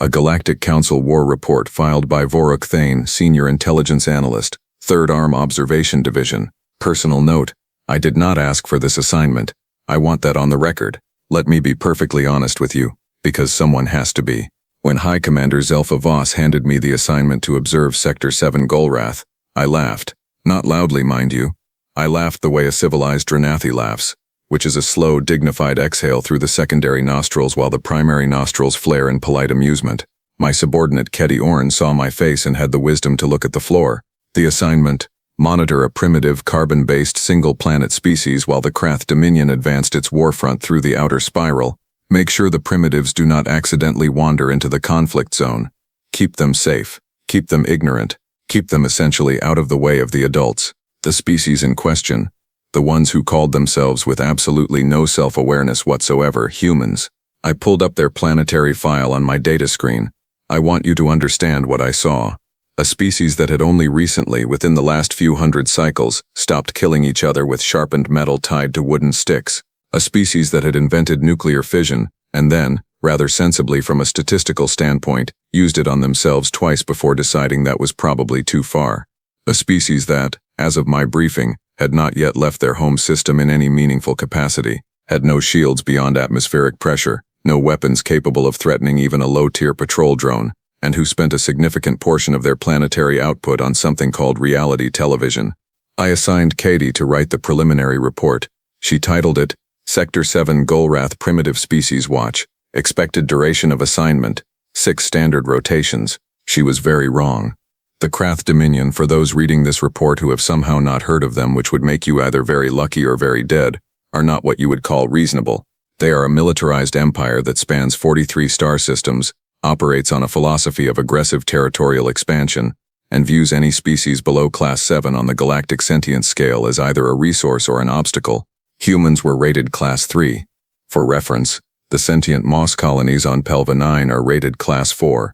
A Galactic Council War Report filed by Voruk Thane, Senior Intelligence Analyst, 3rd Arm Observation Division. Personal note, I did not ask for this assignment. I want that on the record. Let me be perfectly honest with you, because someone has to be. When High Commander Zelfa Voss handed me the assignment to observe Sector 7 Golrath, I laughed. Not loudly, mind you. I laughed the way a civilized Dranathi laughs, which is a slow, dignified exhale through the secondary nostrils while the primary nostrils flare in polite amusement. My subordinate Keddy Orn saw my face and had the wisdom to look at the floor. The assignment: monitor a primitive carbon-based single-planet species while the Krath Dominion advanced its warfront through the outer spiral. Make sure the primitives do not accidentally wander into the conflict zone. Keep them safe. Keep them ignorant. Keep them essentially out of the way of the adults. The species in question, the ones who called themselves with absolutely no self-awareness whatsoever, humans. I pulled up their planetary file on my data screen. I want you to understand what I saw. A species that had only recently, within the last few hundred cycles, stopped killing each other with sharpened metal tied to wooden sticks. A species that had invented nuclear fission, and then, rather sensibly from a statistical standpoint, used it on themselves twice before deciding that was probably too far. A species that, as of my briefing, had not yet left their home system in any meaningful capacity, had no shields beyond atmospheric pressure, no weapons capable of threatening even a low-tier patrol drone, and who spent a significant portion of their planetary output on something called reality television. I assigned Katie to write the preliminary report. She titled it, Sector 7 Golrath Primitive Species Watch. Expected duration of assignment, 6 standard rotations. She was very wrong. The Krath Dominion, for those reading this report who have somehow not heard of them, which would make you either very lucky or very dead, are not what you would call reasonable. They are a militarized empire that spans 43 star systems, operates on a philosophy of aggressive territorial expansion, and views any species below Class 7 on the galactic sentience scale as either a resource or an obstacle. Humans were rated Class 3. For reference, the sentient moss colonies on Pelva 9 are rated Class 4.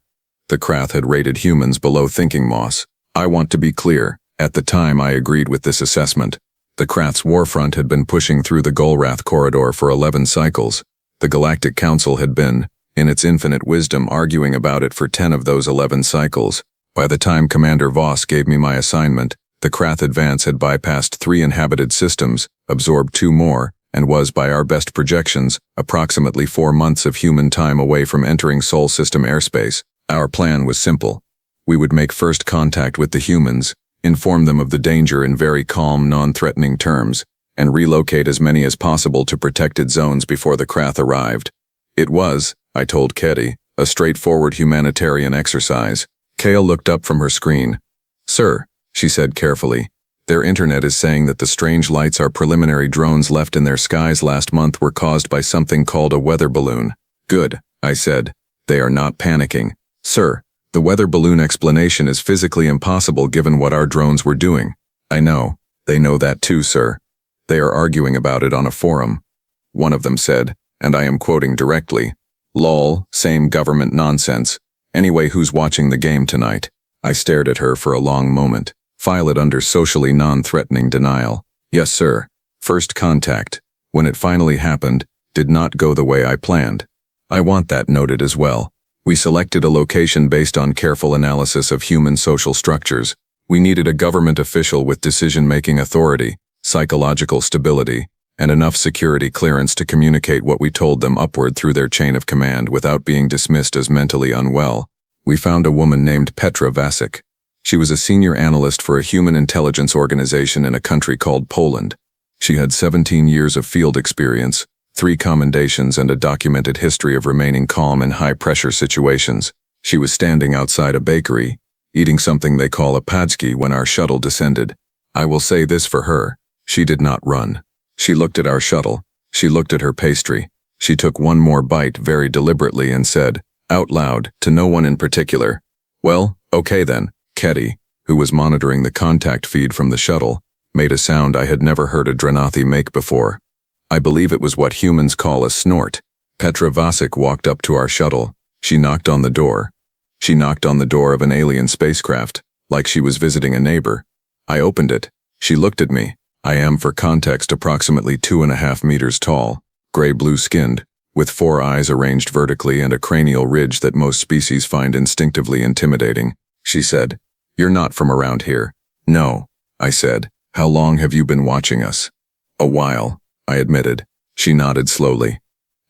The Krath had rated humans below thinking moss. I want to be clear, at the time I agreed with this assessment. The Krath's warfront had been pushing through the Golrath corridor for 11 cycles. The Galactic Council had been, in its infinite wisdom, arguing about it for 10 of those 11 cycles. By the time Commander Voss gave me my assignment, the Krath advance had bypassed 3 inhabited systems, absorbed 2 more, and was, by our best projections, approximately 4 months of human time away from entering Sol system airspace. Our plan was simple. We would make first contact with the humans, inform them of the danger in very calm, non-threatening terms, and relocate as many as possible to protected zones before the Krath arrived. It was, I told Keddy, a straightforward humanitarian exercise. Kale looked up from her screen. Sir, she said carefully, their internet is saying that the strange lights our preliminary drones left in their skies last month were caused by something called a weather balloon. Good, I said. They are not panicking. Sir, the weather balloon explanation is physically impossible given what our drones were doing. I know. They know that too, sir. They are arguing about it on a forum. One of them said, and I am quoting directly, "Lol, same government nonsense. Anyway, who's watching the game tonight?" I stared at her for a long moment. File it under socially non-threatening denial. Yes, sir. First contact, when it finally happened, did not go the way I planned. I want that noted as well. We selected a location based on careful analysis of human social structures. We needed a government official with decision-making authority, psychological stability, and enough security clearance to communicate what we told them upward through their chain of command without being dismissed as mentally unwell. We found a woman named Petra Vasic. She was a senior analyst for a human intelligence organization in a country called Poland. She had 17 years of field experience, 3 commendations, and a documented history of remaining calm in high-pressure situations. She was standing outside a bakery, eating something they call a padzki when our shuttle descended. I will say this for her. She did not run. She looked at our shuttle. She looked at her pastry. She took one more bite very deliberately and said, out loud, to no one in particular, "Well, okay then." Keddy, who was monitoring the contact feed from the shuttle, made a sound I had never heard a Dranathi make before. I believe it was what humans call a snort. Petra Vasic walked up to our shuttle. She knocked on the door. She knocked on the door of an alien spacecraft, like she was visiting a neighbor. I opened it. She looked at me. I am, for context, approximately 2.5 meters tall, gray-blue skinned, with 4 eyes arranged vertically and a cranial ridge that most species find instinctively intimidating. She said, "You're not from around here." "No," I said. "How long have you been watching us?" "A while," I admitted. She nodded slowly.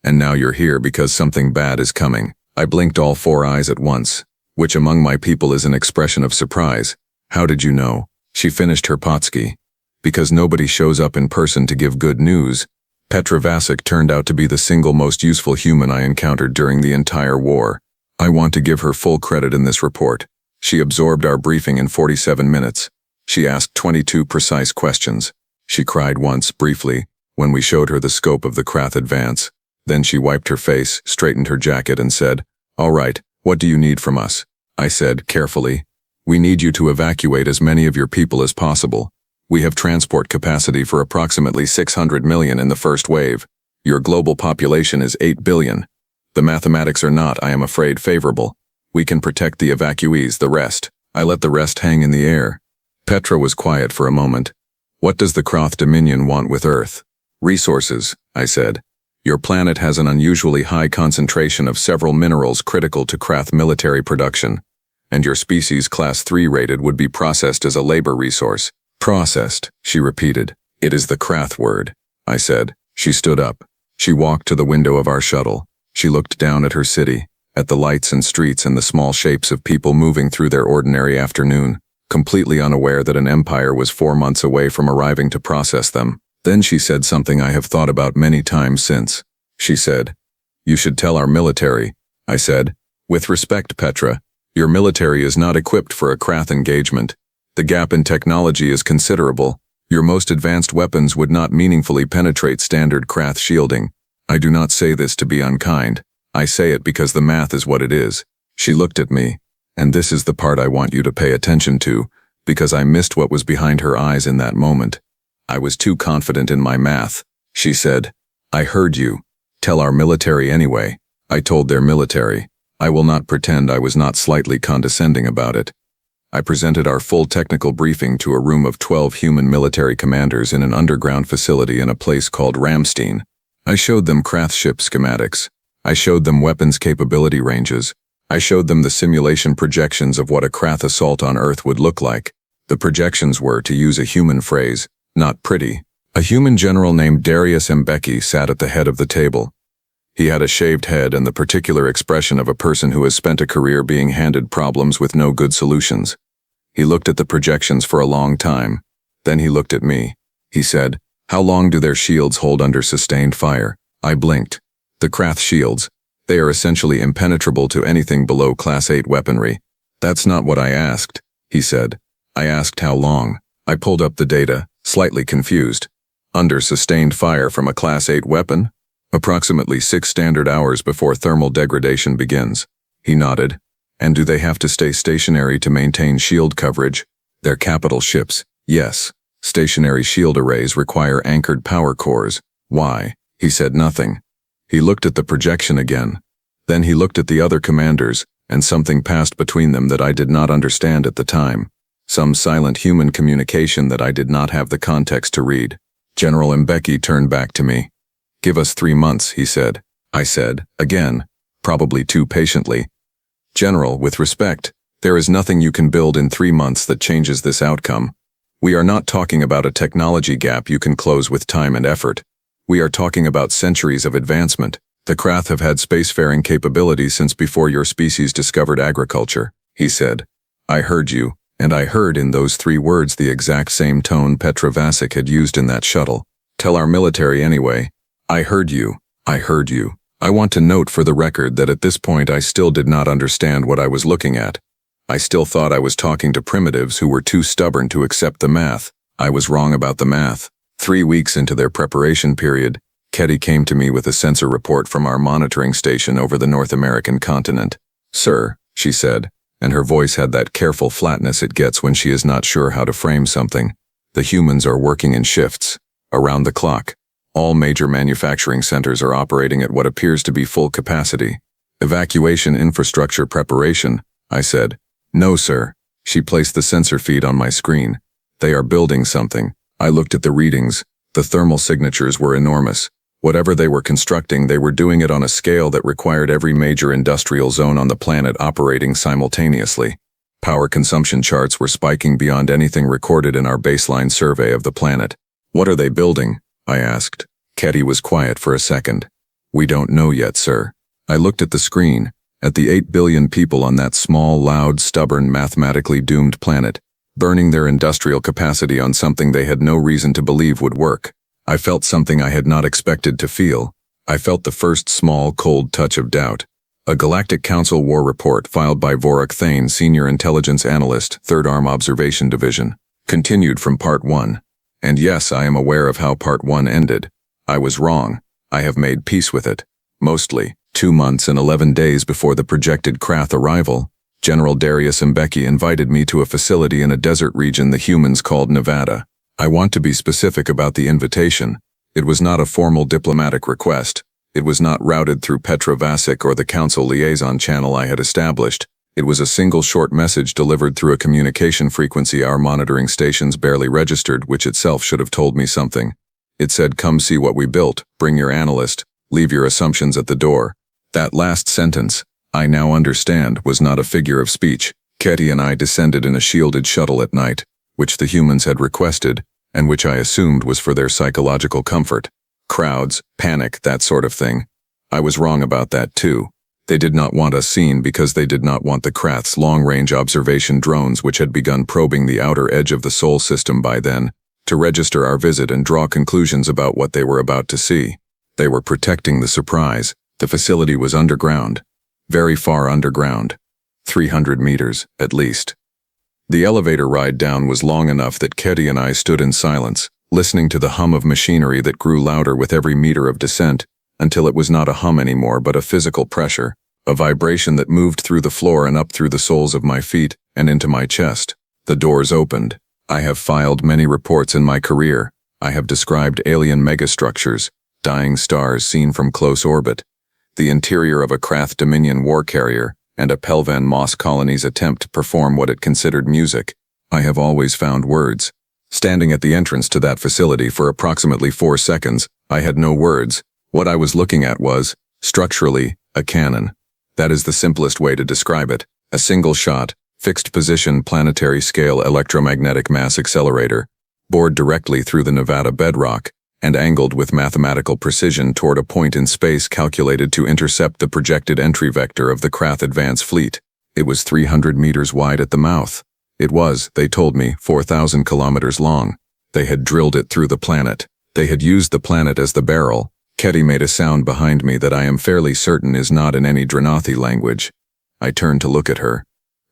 "And now you're here because something bad is coming." I blinked all 4 eyes at once, which among my people is an expression of surprise. "How did you know?" She finished her potski. "Because nobody shows up in person to give good news." Petra Vasic turned out to be the single most useful human I encountered during the entire war. I want to give her full credit in this report. She absorbed our briefing in 47 minutes. She asked 22 precise questions. She cried once, briefly, when we showed her the scope of the Krath advance. Then she wiped her face, straightened her jacket and said, "All right, what do you need from us?" I said, carefully, "We need you to evacuate as many of your people as possible. We have transport capacity for approximately 600 million in the first wave. Your global population is 8 billion. The mathematics are not, I am afraid, favorable. We can protect the evacuees, the rest." I let the rest hang in the air. Petra was quiet for a moment. "What does the Krath Dominion want with Earth?" "Resources," I said. "Your planet has an unusually high concentration of several minerals critical to Krath military production, and your species Class 3 rated would be processed as a labor resource." "Processed," she repeated. "It is the Krath word," I said. She stood up. She walked to the window of our shuttle. She looked down at her city, at the lights and streets and the small shapes of people moving through their ordinary afternoon, completely unaware that an empire was 4 months away from arriving to process them. Then she said something I have thought about many times since. She said, "You should tell our military." I said, "With respect, Petra, your military is not equipped for a Krath engagement. The gap in technology is considerable. Your most advanced weapons would not meaningfully penetrate standard Krath shielding. I do not say this to be unkind. I say it because the math is what it is." She looked at me, and this is the part I want you to pay attention to, because I missed what was behind her eyes in that moment. I was too confident in my math. She said, "I heard you. Tell our military anyway." I told their military. I will not pretend I was not slightly condescending about it. I presented our full technical briefing to a room of 12 human military commanders in an underground facility in a place called Ramstein. I showed them Krath ship schematics. I showed them weapons capability ranges. I showed them the simulation projections of what a Krath assault on Earth would look like. The projections were, to use a human phrase, not pretty. A human general named Darius Mbeki sat at the head of the table. He had a shaved head and the particular expression of a person who has spent a career being handed problems with no good solutions. He looked at the projections for a long time. Then he looked at me. He said, "How long do their shields hold under sustained fire?" I blinked. "The Krath shields. They are essentially impenetrable to anything below Class 8 weaponry." "That's not what I asked," he said. "I asked how long." I pulled up the data, slightly confused. "Under sustained fire from a Class 8 weapon? Approximately 6 standard hours before thermal degradation begins." He nodded. "And do they have to stay stationary to maintain shield coverage?" "Their capital ships, yes. Stationary shield arrays require anchored power cores." "Why?" He said nothing. He looked at the projection again. Then he looked at the other commanders, and something passed between them that I did not understand at the time. Some silent human communication that I did not have the context to read. General Mbeki turned back to me. "Give us 3 months," he said. I said, again, probably too patiently, "General, with respect, there is nothing you can build in 3 months that changes this outcome. We are not talking about a technology gap you can close with time and effort. We are talking about centuries of advancement. The Krath have had spacefaring capabilities since before your species discovered agriculture," he said. I heard you. And I heard in those 3 words the exact same tone Petra Vasic had used in that shuttle. "Tell our military anyway." I heard you. I heard you. I want to note for the record that at this point I still did not understand what I was looking at. I still thought I was talking to primitives who were too stubborn to accept the math. I was wrong about the math. 3 weeks into their preparation period, Ketty came to me with a sensor report from our monitoring station over the North American continent. "Sir," she said, and her voice had that careful flatness it gets when she is not sure how to frame something. "The humans are working in shifts, around the clock. All major manufacturing centers are operating at what appears to be full capacity." "Evacuation infrastructure preparation," I said. "No, sir." She placed the sensor feed on my screen. "They are building something." I looked at the readings. The thermal signatures were enormous. Whatever they were constructing, they were doing it on a scale that required every major industrial zone on the planet operating simultaneously. Power consumption charts were spiking beyond anything recorded in our baseline survey of the planet. "What are they building?" I asked. Ketty was quiet for a second. "We don't know yet, sir." I looked at the screen, at the 8 billion people on that small, loud, stubborn, mathematically doomed planet, burning their industrial capacity on something they had no reason to believe would work. I felt something I had not expected to feel. I felt the first small, cold touch of doubt. A Galactic Council War Report filed by Vorok Thane, Senior Intelligence Analyst, 3rd Arm Observation Division. Continued from Part 1. And yes, I am aware of how Part 1 ended. I was wrong. I have made peace with it. Mostly. 2 months and 11 days before the projected Krath arrival, General Darius Mbeki invited me to a facility in a desert region the humans called Nevada. I want to be specific about the invitation. It was not a formal diplomatic request. It was not routed through Petra Vasic or the Council liaison channel I had established. It was a single short message delivered through a communication frequency our monitoring stations barely registered, which itself should have told me something. It said, "Come see what we built, bring your analyst, leave your assumptions at the door." That last sentence, I now understand, was not a figure of speech. Ketty and I descended in a shielded shuttle at night, which the humans had requested, and which I assumed was for their psychological comfort. Crowds, panic, that sort of thing. I was wrong about that too. They did not want us seen because they did not want the Krath's long-range observation drones, which had begun probing the outer edge of the Sol system by then, to register our visit and draw conclusions about what they were about to see. They were protecting the surprise. The facility was underground. Very far underground. 300 meters, at least. The elevator ride down was long enough that Ketty and I stood in silence, listening to the hum of machinery that grew louder with every meter of descent, until it was not a hum anymore but a physical pressure, a vibration that moved through the floor and up through the soles of my feet and into my chest. The doors opened. I have filed many reports in my career. I have described alien megastructures, dying stars seen from close orbit, the interior of a Krath Dominion war carrier, and a Pelvan Moss colony's attempt to perform what it considered music. I have always found words. Standing at the entrance to that facility for approximately 4 seconds, I had no words. What I was looking at was, structurally, a cannon. That is the simplest way to describe it. A single shot, fixed position planetary scale electromagnetic mass accelerator, bored directly through the Nevada bedrock, and angled with mathematical precision toward a point in space calculated to intercept the projected entry vector of the Krath advance fleet. It was 300 meters wide at the mouth. It was, they told me, 4,000 kilometers long. They had drilled it through the planet. They had used the planet as the barrel. Ketty made a sound behind me that I am fairly certain is not in any Dranathi language. I turned to look at her.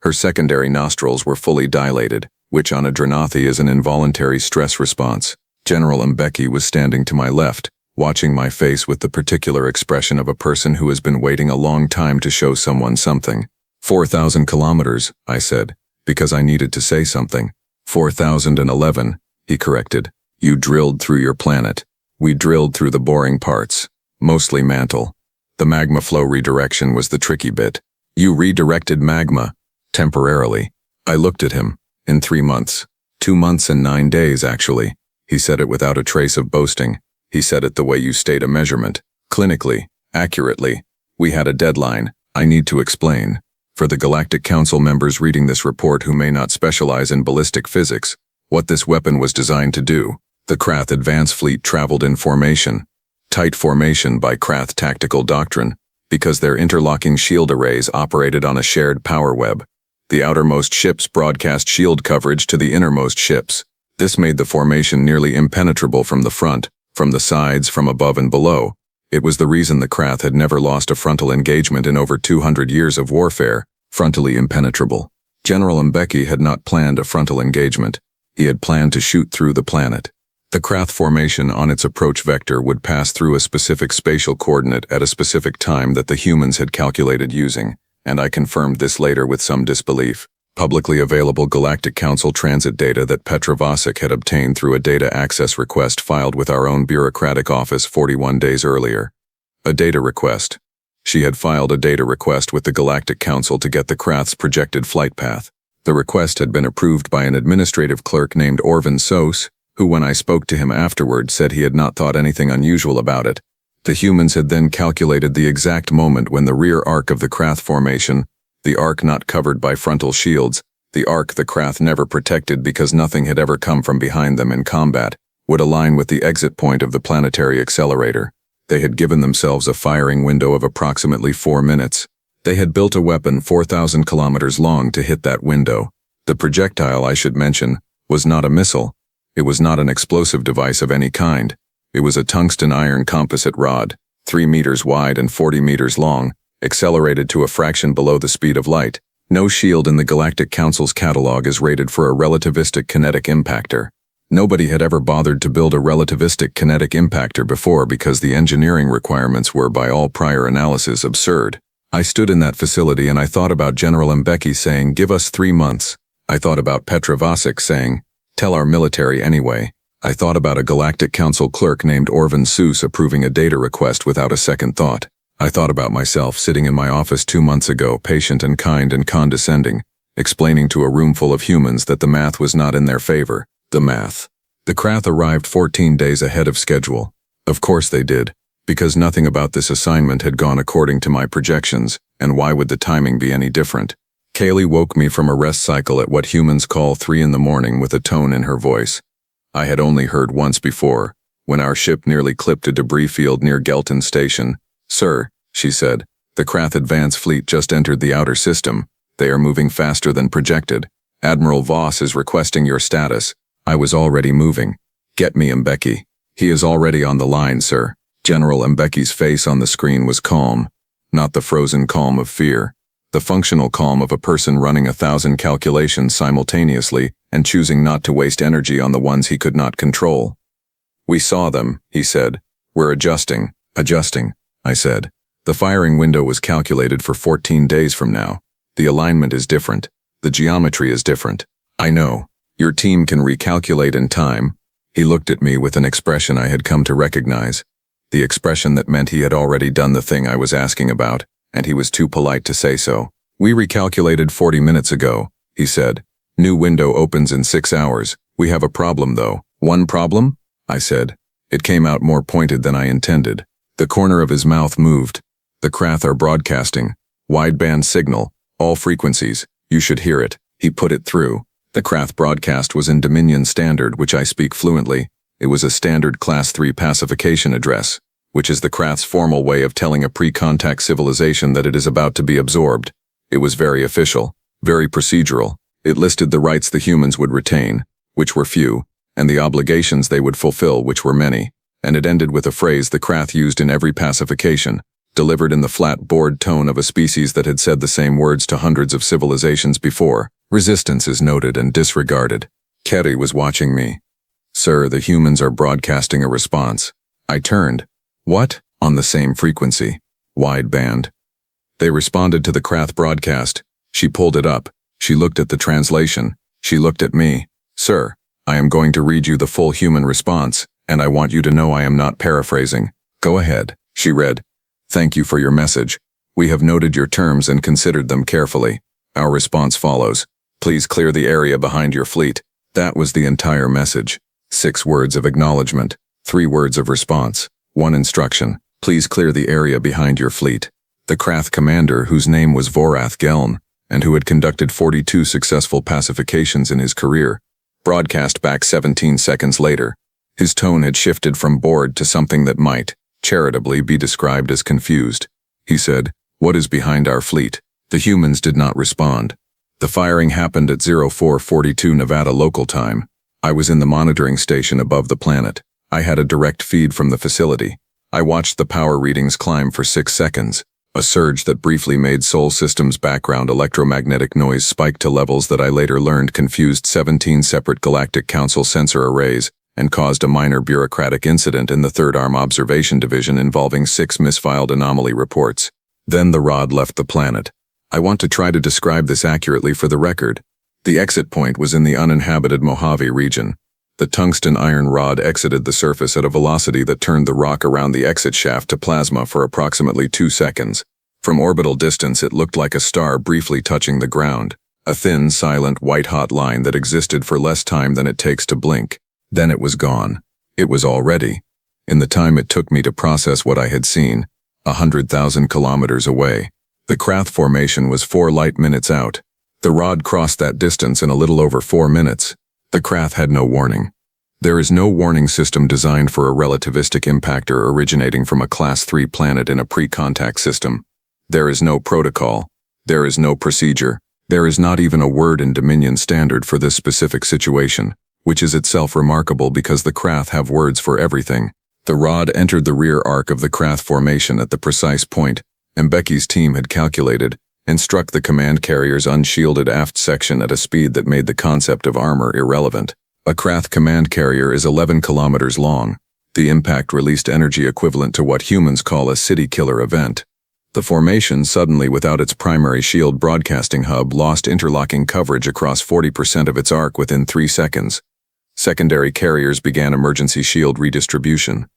Her secondary nostrils were fully dilated, which on a Dranathi is an involuntary stress response. General Mbeki was standing to my left, watching my face with the particular expression of a person who has been waiting a long time to show someone something. 4,000 kilometers, I said, because I needed to say something. 4,011, he corrected. You drilled through your planet. We drilled through the boring parts, mostly mantle. The magma flow redirection was the tricky bit. You redirected magma, temporarily. I looked at him. In 3 months. 2 months and 9 days, actually. He said it without a trace of boasting. He said it the way you state a measurement. Clinically, accurately. We had a deadline. I need to explain. For the Galactic Council members reading this report who may not specialize in ballistic physics, what this weapon was designed to do. The Krath advance fleet traveled in formation. Tight formation by Krath tactical doctrine, because their interlocking shield arrays operated on a shared power web. The outermost ships broadcast shield coverage to the innermost ships. This made the formation nearly impenetrable from the front, from the sides, from above and below. It was the reason the Krath had never lost a frontal engagement in over 200 years of warfare, frontally impenetrable. General Mbeki had not planned a frontal engagement. He had planned to shoot through the planet. The Krath formation on its approach vector would pass through a specific spatial coordinate at a specific time that the humans had calculated using, and I confirmed this later with some disbelief. Publicly available Galactic Council transit data that Petra Vasic had obtained through a data access request filed with our own bureaucratic office 41 days earlier. A data request. She had filed a data request with the Galactic Council to get the Krath's projected flight path. The request had been approved by an administrative clerk named Orvin Sos, who when I spoke to him afterward said he had not thought anything unusual about it. The humans had then calculated the exact moment when the rear arc of the Krath formation, the arc not covered by frontal shields, the arc the Krath never protected because nothing had ever come from behind them in combat, would align with the exit point of the planetary accelerator. They had given themselves a firing window of approximately 4 minutes. They had built a weapon 4,000 kilometers long to hit that window. The projectile, I should mention, was not a missile. It was not an explosive device of any kind. It was a tungsten iron composite rod, 3 meters wide and 40 meters long, accelerated to a fraction below the speed of light. No shield in the Galactic Council's catalog is rated for a relativistic kinetic impactor. Nobody had ever bothered to build a relativistic kinetic impactor before because the engineering requirements were, by all prior analysis, absurd. I stood in that facility and I thought about General Mbeki saying, "Give us 3 months." I thought about Petra Vasic saying, "Tell our military anyway." I thought about a Galactic Council clerk named Orvan Seuss approving a data request without a second thought. I thought about myself sitting in my office 2 months ago, patient and kind and condescending, explaining to a room full of humans that the math was not in their favor. The math. The Krath arrived 14 days ahead of schedule. Of course they did, because nothing about this assignment had gone according to my projections, and why would the timing be any different? Kaylee woke me from a rest cycle at what humans call 3 in the morning with a tone in her voice I had only heard once before, when our ship nearly clipped a debris field near Gelton Station. "Sir," she said, "the Krath Advance Fleet just entered the outer system. They are moving faster than projected. Admiral Voss is requesting your status." I was already moving. "Get me Mbeki." "He is already on the line, sir." General Mbeki's face on the screen was calm, not the frozen calm of fear, the functional calm of a person running 1,000 calculations simultaneously and choosing not to waste energy on the ones he could not control. "We saw them," he said. "We're adjusting." "Adjusting," I said. "The firing window was calculated for 14 days from now. The alignment is different. The geometry is different." "I know. Your team can recalculate in time." He looked at me with an expression I had come to recognize. The expression that meant he had already done the thing I was asking about, and he was too polite to say so. "We recalculated 40 minutes ago," he said. "New window opens in 6 hours. We have a problem though." "One problem?" I said. It came out more pointed than I intended. The corner of his mouth moved. "The Krath are broadcasting. Wideband signal. All frequencies. You should hear it." He put it through. The Krath broadcast was in Dominion Standard, which I speak fluently. It was a standard Class 3 pacification address, which is the Krath's formal way of telling a pre-contact civilization that it is about to be absorbed. It was very official, very procedural. It listed the rights the humans would retain, which were few, and the obligations they would fulfill, which were many. And it ended with a phrase the Krath used in every pacification, delivered in the flat, bored tone of a species that had said the same words to hundreds of civilizations before. "Resistance is noted and disregarded." Kerry was watching me. "Sir, the humans are broadcasting a response." I turned. "What?" "On the same frequency. Wide band." They responded to the Krath broadcast. She pulled it up. She looked at the translation. She looked at me. "Sir, I am going to read you the full human response, and I want you to know I am not paraphrasing." "Go ahead," she read. "Thank you for your message. We have noted your terms and considered them carefully. Our response follows. Please clear the area behind your fleet." That was the entire message. 6 words of acknowledgement, 3 words of response, 1 instruction. Please clear the area behind your fleet. The Krath commander, whose name was Vorath Geln, and who had conducted 42 successful pacifications in his career, broadcast back 17 seconds later. His tone had shifted from bored to something that might, charitably, be described as confused. He said, "What is behind our fleet?" The humans did not respond. The firing happened at 0442 Nevada local time. I was in the monitoring station above the planet. I had a direct feed from the facility. I watched the power readings climb for 6 seconds. A surge that briefly made Sol Systems' background electromagnetic noise spike to levels that I later learned confused 17 separate Galactic Council sensor arrays and caused a minor bureaucratic incident in the Third Arm Observation Division involving 6 misfiled anomaly reports. Then the rod left the planet. I want to try to describe this accurately for the record. The exit point was in the uninhabited Mojave region. The tungsten iron rod exited the surface at a velocity that turned the rock around the exit shaft to plasma for approximately 2 seconds. From orbital distance, it looked like a star briefly touching the ground, a thin, silent, white-hot line that existed for less time than it takes to blink. Then it was gone. It was already. in the time it took me to process what I had seen, 100,000 kilometers away. The Krath formation was 4 light minutes out. The rod crossed that distance in a little over 4 minutes. The Krath had no warning. There is no warning system designed for a relativistic impactor originating from a Class 3 planet in a pre-contact system. There is no protocol. There is no procedure. There is not even a word in Dominion standard for this specific situation, which is itself remarkable because the Krath have words for everything. The rod entered the rear arc of the Krath formation at the precise point Mbecky's team had calculated and struck the command carrier's unshielded aft section at a speed that made the concept of armor irrelevant. A Krath command carrier is 11 kilometers long. The impact released energy equivalent to what humans call a city killer event. The formation suddenly, without its primary shield broadcasting hub, lost interlocking coverage across 40% of its arc within 3 seconds. Secondary carriers began emergency shield redistribution.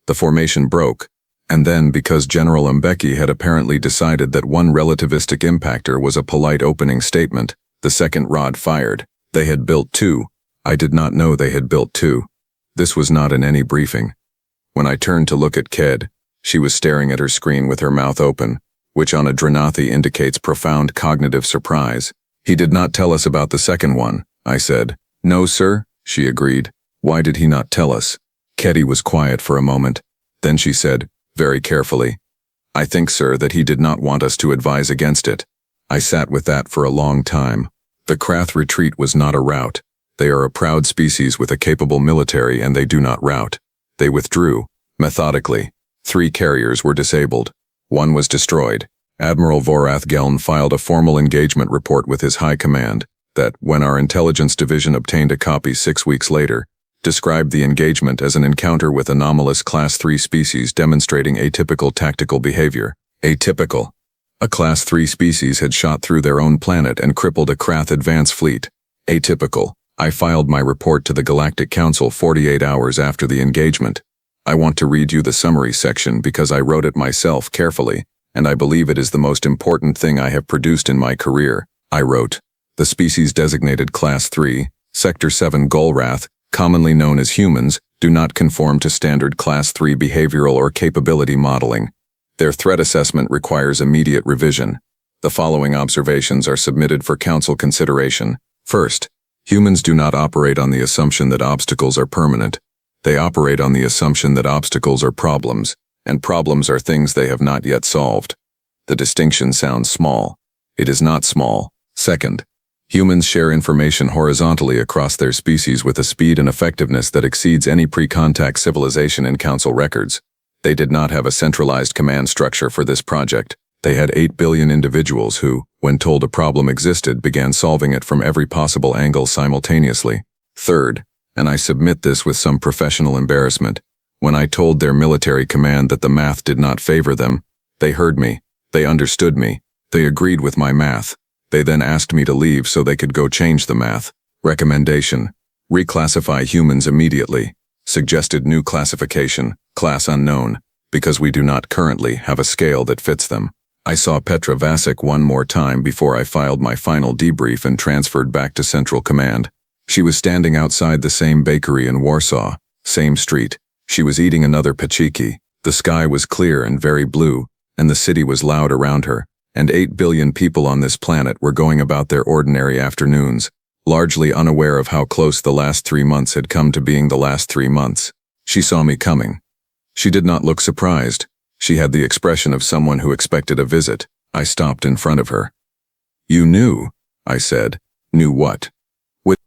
The formation broke, and then, because General Mbeki had apparently decided that one relativistic impactor was a polite opening statement, the second rod fired. They had built 2. I did not know they had built 2. This was not in any briefing. When I turned to look at Ked, she was staring at her screen with her mouth open, which on a Dranathi indicates profound cognitive surprise. He did not tell us about the second one, I said. No, sir, she agreed. Why did he not tell us? Keddy was quiet for a moment. Then she said, very carefully, I think, sir, that he did not want us to advise against it. I sat with that for a long time. The Krath retreat was not a rout. They are a proud species with a capable military, and they do not rout. They withdrew, methodically. 3 carriers were disabled. 1 was destroyed. Admiral Vorath Geln filed a formal engagement report with his high command that, when our intelligence division obtained a copy 6 weeks later, described the engagement as an encounter with anomalous Class 3 species demonstrating atypical tactical behavior. Atypical. A Class 3 species had shot through their own planet and crippled a Krath advance fleet. Atypical. I filed my report to the Galactic Council 48 hours after the engagement. I want to read you the summary section because I wrote it myself carefully, and I believe it is the most important thing I have produced in my career. I wrote, the species designated Class 3, Sector 7 Golrath, commonly known as humans, do not conform to standard Class 3 behavioral or capability modeling. Their threat assessment requires immediate revision. The following observations are submitted for Council consideration. First, humans do not operate on the assumption that obstacles are permanent. They operate on the assumption that obstacles are problems, and problems are things they have not yet solved. The distinction sounds small. It is not small. Second, humans share information horizontally across their species with a speed and effectiveness that exceeds any pre-contact civilization in Council records. They did not have a centralized command structure for this project. They had 8 billion individuals who, when told a problem existed, began solving it from every possible angle simultaneously. Third, and I submit this with some professional embarrassment, when I told their military command that the math did not favor them, they heard me, they understood me, they agreed with my math. They then asked me to leave so they could go change the math. Recommendation: reclassify humans immediately. Suggested new classification, class unknown, because we do not currently have a scale that fits them. I saw Petra Vasic one more time before I filed my final debrief and transferred back to Central Command. She was standing outside the same bakery in Warsaw, same street. She was eating another pachiki. The sky was clear and very blue, and the city was loud around her, and 8 billion people on this planet were going about their ordinary afternoons, largely unaware of how close the last 3 months had come to being the last 3 months. She saw me coming. She did not look surprised. She had the expression of someone who expected a visit. I stopped in front of her. You knew, I said. Knew what?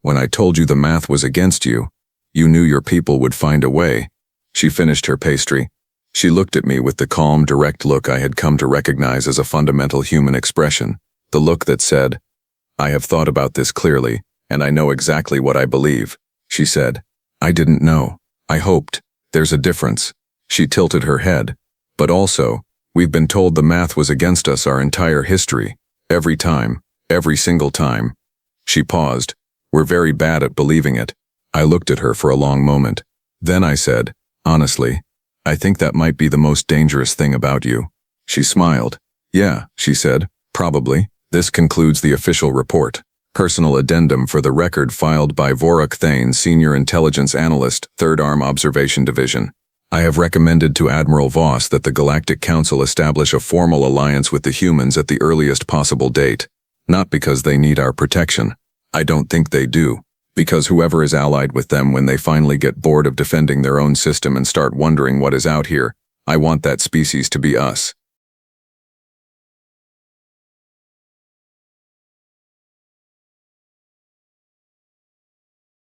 When I told you the math was against you, you knew your people would find a way. She finished her pastry. She looked at me with the calm, direct look I had come to recognize as a fundamental human expression, the look that said, I have thought about this clearly, and I know exactly what I believe. She said, I didn't know. I hoped. There's a difference. She tilted her head. But also, we've been told the math was against us our entire history. Every time. Every single time. She paused. We're very bad at believing it. I looked at her for a long moment. Then I said, honestly, I think that might be the most dangerous thing about you. She smiled. Yeah, she said, probably. This concludes the official report. Personal addendum for the record filed by Voruk Thane, Senior Intelligence Analyst, 3rd Arm Observation Division. I have recommended to Admiral Voss that the Galactic Council establish a formal alliance with the humans at the earliest possible date. Not because they need our protection. I don't think they do. Because whoever is allied with them when they finally get bored of defending their own system and start wondering what is out here, I want that species to be us.